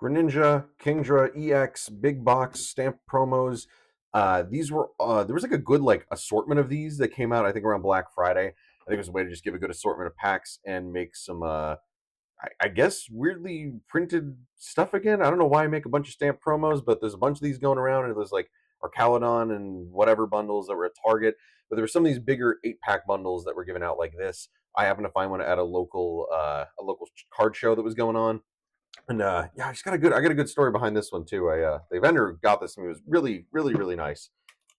Greninja, Kingdra, EX, big box stamp promos. These were there was like a good like assortment of these that came out. I think around Black Friday. I think it was a way to just give a good assortment of packs and make some I guess weirdly printed stuff again. I don't know why I make a bunch of stamp promos, but there's a bunch of these going around, and there's like Arcalodon and whatever bundles that were at Target. But there were some of these bigger 8 pack bundles that were given out like this. I happened to find one at a local card show that was going on, and yeah, I got a good story behind this one too. The vendor got this to me. It was really nice.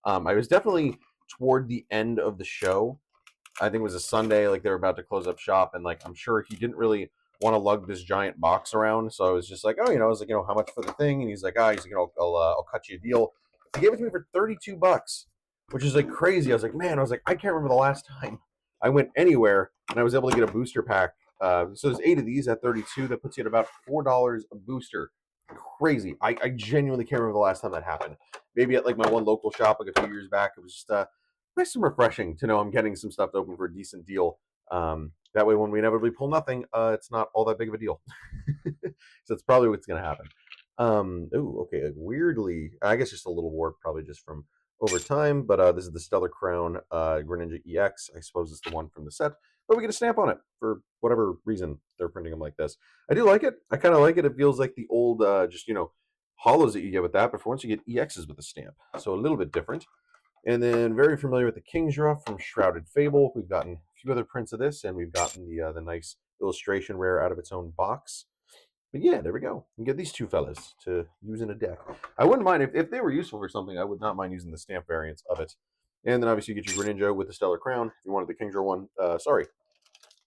I was definitely toward the end of the show. I think it was a Sunday, like they were about to close up shop, and like I'm sure he didn't really want to lug this giant box around. So I was just like, oh, I was like, how much for the thing? And he's like, he's like, I'll cut you a deal. He gave it to me for $32, which is like crazy. I was like, man, I can't remember the last time I went anywhere and I was able to get a booster pack. So there's 8 of these at 32. That puts you at about $4 a booster. Crazy. I genuinely can't remember the last time that happened. Maybe at like my one local shop like a few years back. It was just nice and refreshing to know I'm getting some stuff to open for a decent deal. That way, when we inevitably pull nothing, it's not all that big of a deal. So it's probably what's going to happen. Okay. Like weirdly, I guess just a little warp, probably just from over time. But this is the Stellar Crown Greninja EX. I suppose it's the one from the set. But we get a stamp on it for whatever reason they're printing them like this. I do like it. I kind of like it. It feels like the old, just hollows that you get with that. But for once, you get EXs with a stamp, so a little bit different. And then very familiar with the Kingdra from Shrouded Fable. We've gotten a few other prints of this, and we've gotten the nice illustration rare out of its own box. But yeah, there we go. You get these two fellas to use in a deck. I wouldn't mind if they were useful for something. I would not mind using the stamp variants of it. And then obviously you get your Greninja with the Stellar Crown. If you wanted the Kingdra one, sorry.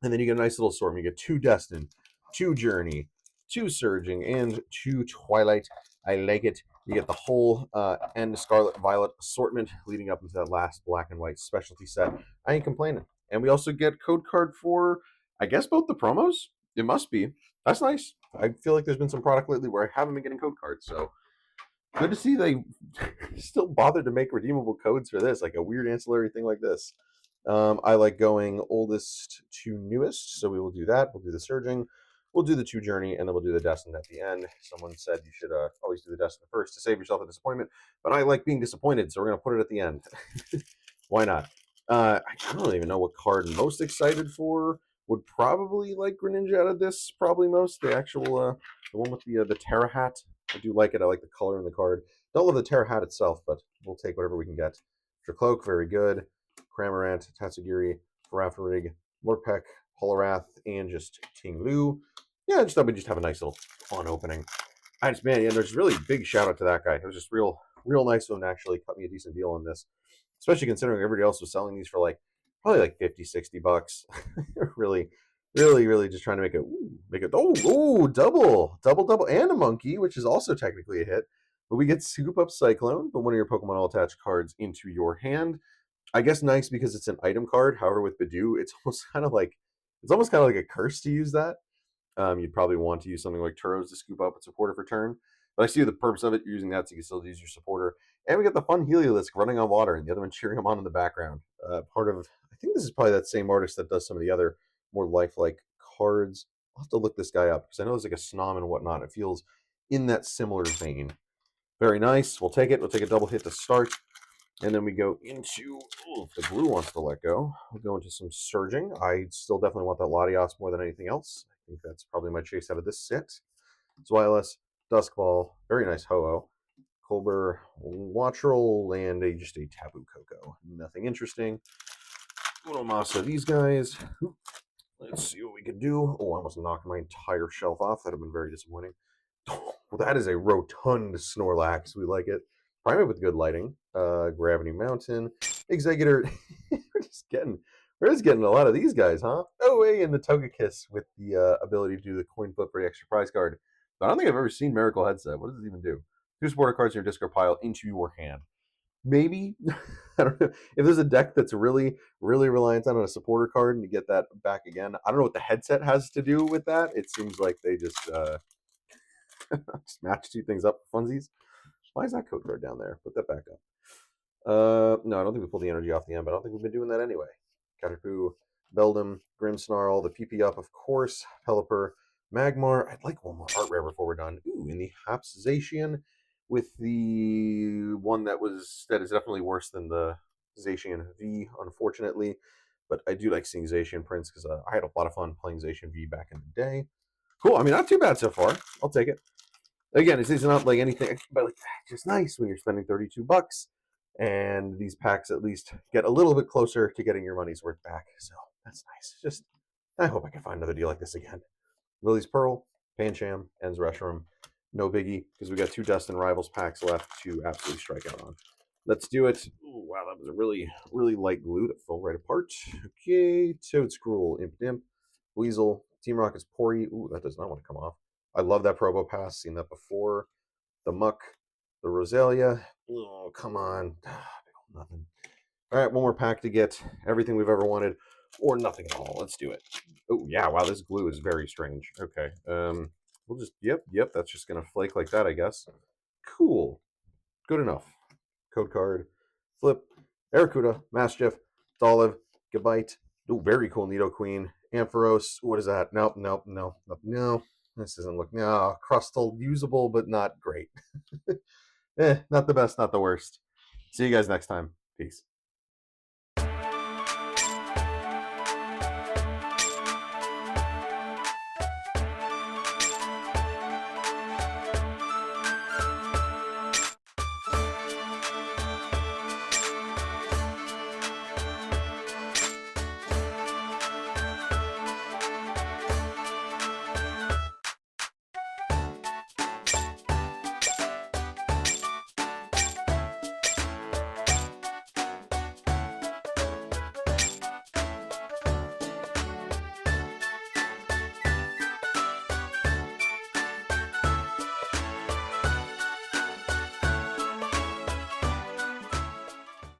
And then you get a nice little assortment. You get 2 Destin, 2 Journey, 2 Surging, and 2 Twilight. I like it. You get the whole end Scarlet Violet assortment leading up into that last black and white specialty set. I ain't complaining. And we also get code card for, I guess, both the promos. It must be. That's nice. I feel like there's been some product lately where I haven't been getting code cards. So good to see they still bothered to make redeemable codes for this, like a weird ancillary thing like this. I like going oldest to newest, so we will do that. We'll do the Surging, we'll do the 2 Journey, and then we'll do the Destined at the end. Someone said you should always do the Destined first to save yourself a disappointment, but I like being disappointed, so we're going to put it at the end. Why not? I don't even know what card I'm most excited for. Would probably like Greninja out of this, probably most. The actual, the one with the Terra hat. I do like it. I like the color in the card. Don't love the Terra hat itself, but we'll take whatever we can get. Dracloak, very good. Cramorant, Tatsugiri, Farafrig, Morpek, Holorath, and just Ting Lu. Yeah, I just thought we'd just have a nice little fun opening. Man, there's really big shout out to that guy. It was just real nice of him to actually cut me a decent deal on this, especially considering everybody else was selling these for like probably like 50, $60. Really just trying to double, and a monkey, which is also technically a hit. But we get Scoop Up Cyclone, put one of your Pokemon All Attached cards into your hand. I guess nice because it's an item card. However, with Badoo, it's almost kind of like a curse to use that. You'd probably want to use something like Turos to scoop up a supporter for turn. But I see the purpose of it. You're using that so you can still use your supporter. And we got the fun Heliolisk running on water, and the other one cheering him on in the background. I think this is probably that same artist that does some of the other more lifelike cards. I'll have to look this guy up because I know there's like a Snom and whatnot. It feels in that similar vein. Very nice. We'll take it. We'll take a double hit to start. And then we go into, if the blue wants to let go, we'll go into some Surging. I still definitely want that Latios more than anything else. I think that's probably my chase out of this set. Zweilous, Duskball, very nice Ho-Oh, Colbur, Wattrel, and just a Taboo Coco. Nothing interesting. Unomasa, these guys. Let's see what we can do. Oh, I almost knocked my entire shelf off. That would have been very disappointing. Well, that is a rotund Snorlax. We like it. Primate with good lighting. Gravity Mountain. Executor. we're just getting a lot of these guys, huh? Oh, hey, and the Togekiss with the ability to do the coin flip for the extra prize card. But I don't think I've ever seen Miracle Headset. What does this even do? 2 supporter cards in your discard pile into your hand. Maybe. I don't know. If there's a deck that's really reliant on a supporter card and you get that back again, I don't know what the headset has to do with that. It seems like they just just match 2 things up for funsies. Why is that code card down there? Put that back up. No, I don't think we pulled the energy off the end, but I don't think we've been doing that anyway. Caterpoo, Beldum, Grimmsnarl, the PP up, of course, Pelipper, Magmar. I'd like one more art rare before we're done. Ooh, in the Hapsation with the one that is definitely worse than the Zacian V, unfortunately. But I do like seeing Zacian prints because I had a lot of fun playing Zacian V back in the day. Cool. I mean, not too bad so far. I'll take it. Again, it's not like anything, but like just nice when you're spending $32, and these packs at least get a little bit closer to getting your money's worth back. So that's nice. Just I hope I can find another deal like this again. Lily's Pearl, Pancham, Ends Reshiram. No biggie, because we got two Destin Rivals packs left to absolutely strike out on. Let's do it. Ooh, wow, that was a really, really light glue that fell right apart. Okay, Toad Scroll, Imp Dimp, Weasel, Team Rocket's Pori. Ooh, that does not want to come off. I love that Probo Pass, seen that before. The Muck, the Rosalia. Oh, come on. Nothing. All right, one more pack to get everything we've ever wanted, or nothing at all. Let's do it. Oh yeah, wow, this glue is very strange. Okay, we'll just yep. That's just gonna flake like that, I guess. Cool, good enough. Code card, flip, Aracuda, Mastiff, Olive, Gabite. Oh, very cool, Nidoqueen, Ampharos. What is that? No. This doesn't look no crustal, usable but not great. Not the best, not the worst. See you guys next time. Peace.